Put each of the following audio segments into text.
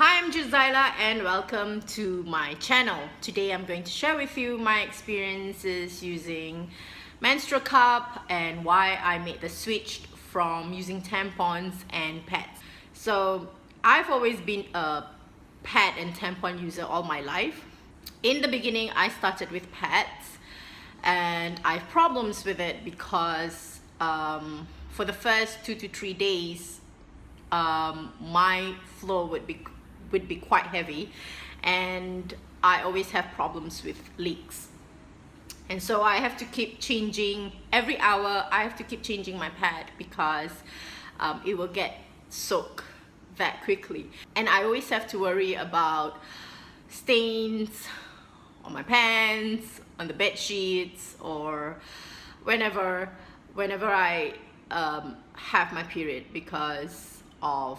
Hi, I'm Jazila and welcome to my channel. Today I'm going to share with you my experiences using menstrual cup and why I made the switch from using tampons and pads. So I've always been a pad and tampon user all my life. In the beginning I started with pads and I have problems with it because for the first 2 to 3 days my flow would be quite heavy and I always have problems with leaks, and so I have to keep changing every hour. I have to keep changing my pad because it will get soaked that quickly, and I always have to worry about stains on my pants, on the bed sheets, or whenever I have my period because of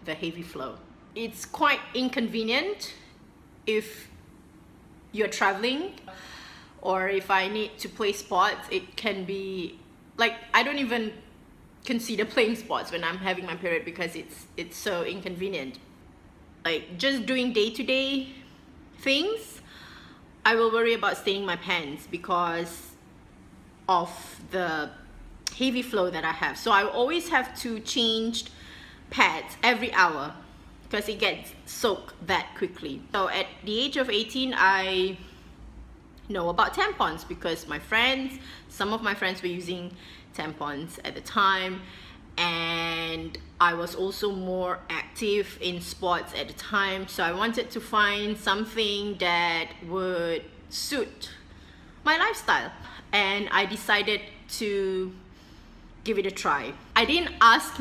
the heavy flow. It's quite inconvenient if you're traveling, or if I need to play sports. It can be like I don't even consider playing sports when I'm having my period because it's so inconvenient. Like just doing day-to-day things, I will worry about staining my pants because of the heavy flow that I have. So I always have to change pads every hour because it gets soaked that quickly. So at the age of 18, I know about tampons because some of my friends were using tampons at the time, and I was also more active in sports at the time, so I wanted to find something that would suit my lifestyle, and I decided to give it a try. I didn't ask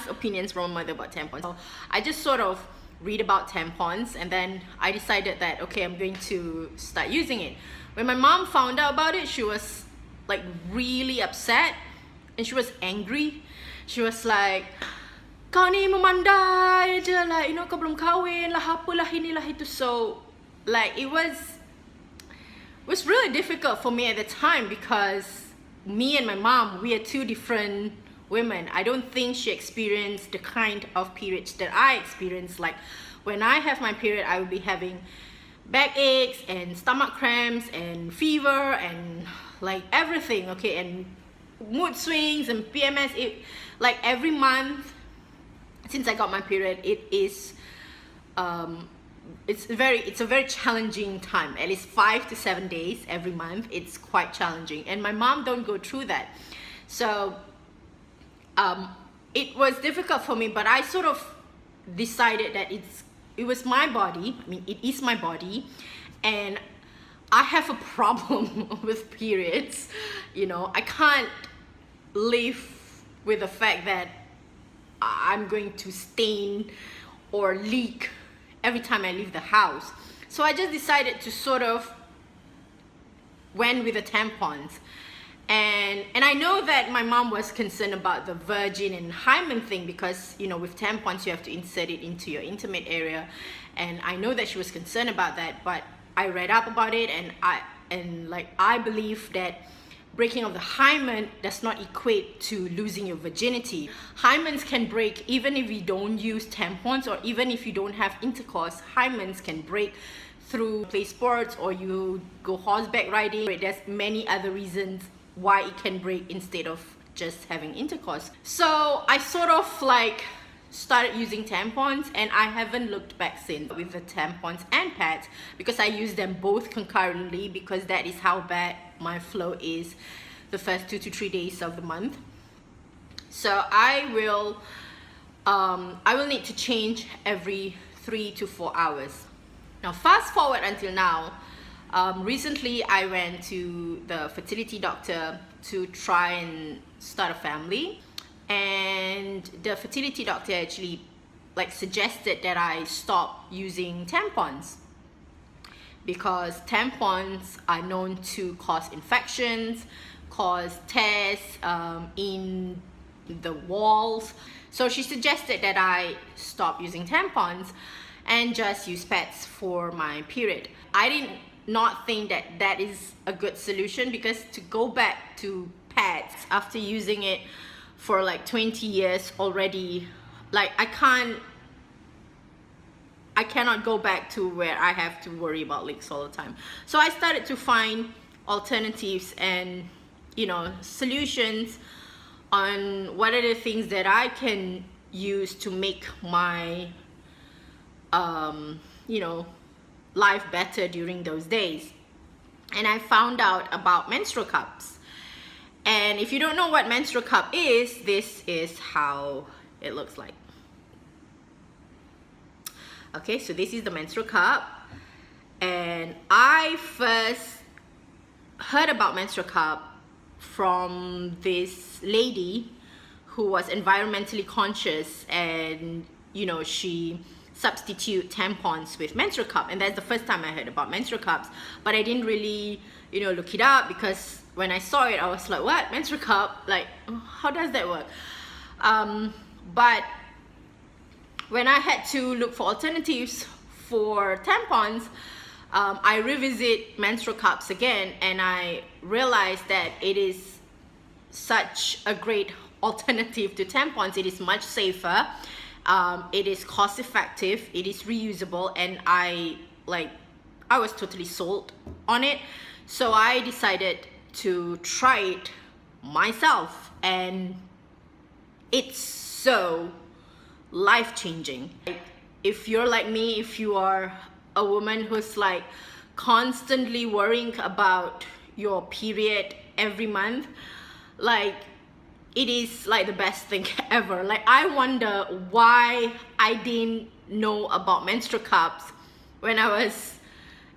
opinions from my mother about tampons. So I just sort of read about tampons, and then I decided that okay, I'm going to start using it. When my mom found out about it, she was like really upset and she was angry. She was like, kau ni memandai je, like, you know, kau belum kahwin lah, apalah inilah itu. So like it was really difficult for me at the time because me and my mom, we are two different women. I don't think she experienced the kind of periods that I experienced. Like when I have my period, I will be having backaches and stomach cramps and fever and like everything, okay, and mood swings and PMS. Like every month since I got my period, it's a very challenging time. At least 5 to 7 days every month, it's quite challenging, and my mom don't go through that. So it was difficult for me, but I sort of decided that it was my body. I mean, it is my body, and I have a problem with periods. You know, I can't live with the fact that I'm going to stain or leak every time I leave the house. So I just decided to sort of went with the tampons. And I know that my mom was concerned about the virgin and hymen thing because, you know, with tampons you have to insert it into your intimate area, and I know that she was concerned about that. But I read up about it, and I believe that breaking of the hymen does not equate to losing your virginity. Hymens can break even if you don't use tampons, or even if you don't have intercourse. Hymens can break through play sports or you go horseback riding. There's many other reasons why it can break instead of just having intercourse. So I sort of like started using tampons, and I haven't looked back since with the tampons and pads because I use them both concurrently because that is how bad my flow is the first 2 to 3 days of the month. So I will need to change every 3 to 4 hours. Now fast forward until now. Recently I went to the fertility doctor to try and start a family, and the fertility doctor actually like suggested that I stop using tampons because tampons are known to cause infections, cause tears in the walls. So she suggested that I stop using tampons and just use pads for my period. I didn't not think that is a good solution because to go back to pads after using it for like 20 years already like I cannot go back to where I have to worry about leaks all the time. So I started to find alternatives and, you know, solutions on what are the things that I can use to make my you know, life better during those days. And I found out about menstrual cups. And if you don't know what menstrual cup is, this is how it looks like. Okay, so this is the menstrual cup, and I first heard about menstrual cup from this lady who was environmentally conscious, and you know, she substitute tampons with menstrual cup, and that's the first time I heard about menstrual cups. But I didn't really, you know, look it up, because when I saw it I was like, what, menstrual cup, like how does that work? But when I had to look for alternatives for tampons, I revisit menstrual cups again, and I realized that it is such a great alternative to tampons. It is much safer, it is cost effective, it is reusable, and I was totally sold on it. So I decided to try it myself, and it's so life-changing. If you're like me, if you are a woman who's like constantly worrying about your period every month, like it is like the best thing ever. Like I wonder why I didn't know about menstrual cups when I was,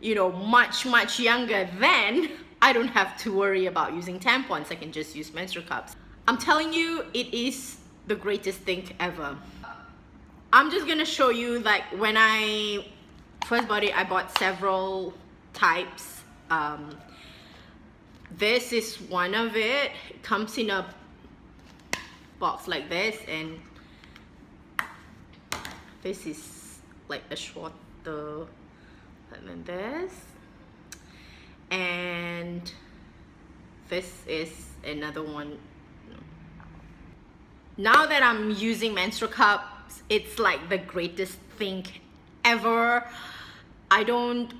you know, much younger. Then I don't have to worry about using tampons, I can just use menstrual cups. I'm telling you, it is the greatest thing ever. I'm just gonna show you, like when I first bought it, I bought several types. This is one of it. It comes in a box like this, and this is like a shorter than this, and this is another one. Now that I'm using menstrual cups, it's like the greatest thing ever. I don't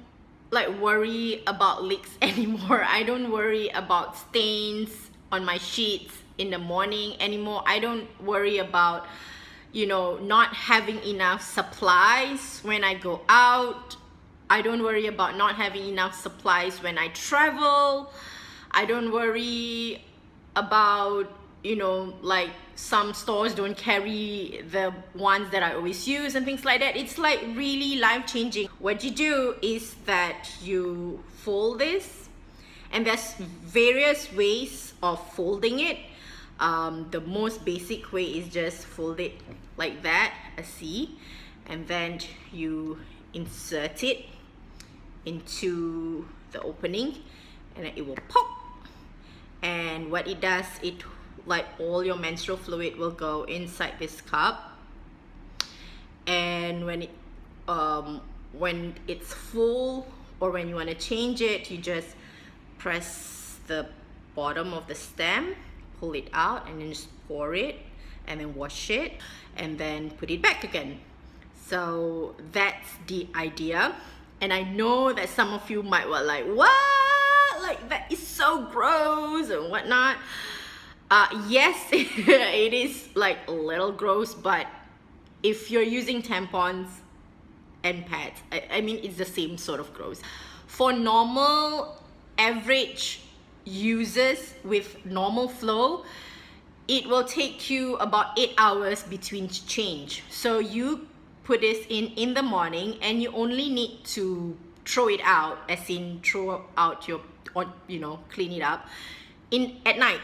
like worry about leaks anymore. I don't worry about stains on my sheets in the morning anymore. I don't worry about, you know, not having enough supplies when I go out. I don't worry about not having enough supplies when I travel. I don't worry about, you know, like some stores don't carry the ones that I always use and things like that. It's like really life-changing. What you do is that you fold this, and there's various ways of folding it. The most basic way is just fold it like that, a C, and then you insert it into the opening, and it will pop. And what it does, it like all your menstrual fluid will go inside this cup, and when it's full, or when you want to change it, you just press the bottom of the stem, pull it out, and then just pour it, and then wash it, and then put it back again. So that's the idea. And I know that some of you might be like, what, like that is so gross and whatnot. Yes, it is like a little gross, but if you're using tampons and pads, I mean, it's the same sort of gross. For normal average users with normal flow, it will take you about 8 hours between change. So you put this in the morning, and you only need to throw it out, as in throw out your, or you know, clean it up at night.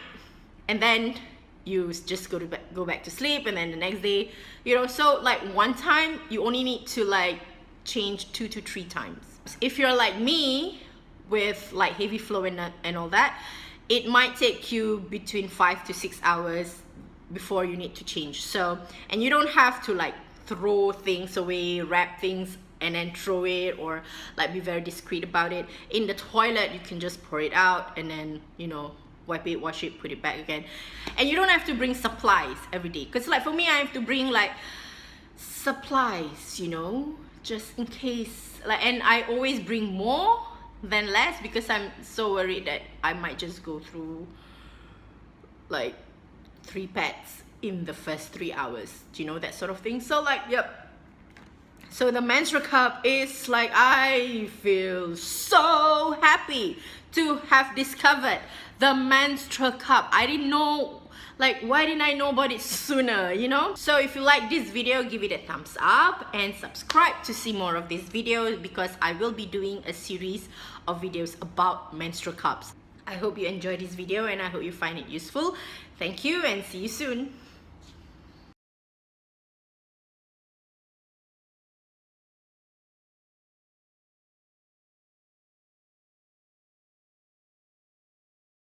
And then you just go back to sleep, and then the next day, you know, so like one time you only need to like change 2 to 3 times. If you're like me with like heavy flow and all that, it might take you between 5 to 6 hours before you need to change. So, and you don't have to like throw things away, wrap things and then throw it, or like be very discreet about it. In the toilet, you can just pour it out, and then, you know, wipe it, wash it, put it back again. And you don't have to bring supplies every day, because like for me, I have to bring like supplies, you know, just in case. Like, and I always bring more than less because I'm so worried that I might just go through like 3 pads in the first 3 hours, do you know, that sort of thing. So like, yep. So the menstrual cup is like, I feel so happy to have discovered the menstrual cup. I didn't know, like, why didn't I know about it sooner, you know? So if you like this video, give it a thumbs up and subscribe to see more of these videos, because I will be doing a series of videos about menstrual cups. I hope you enjoyed this video and I hope you find it useful. Thank you and see you soon.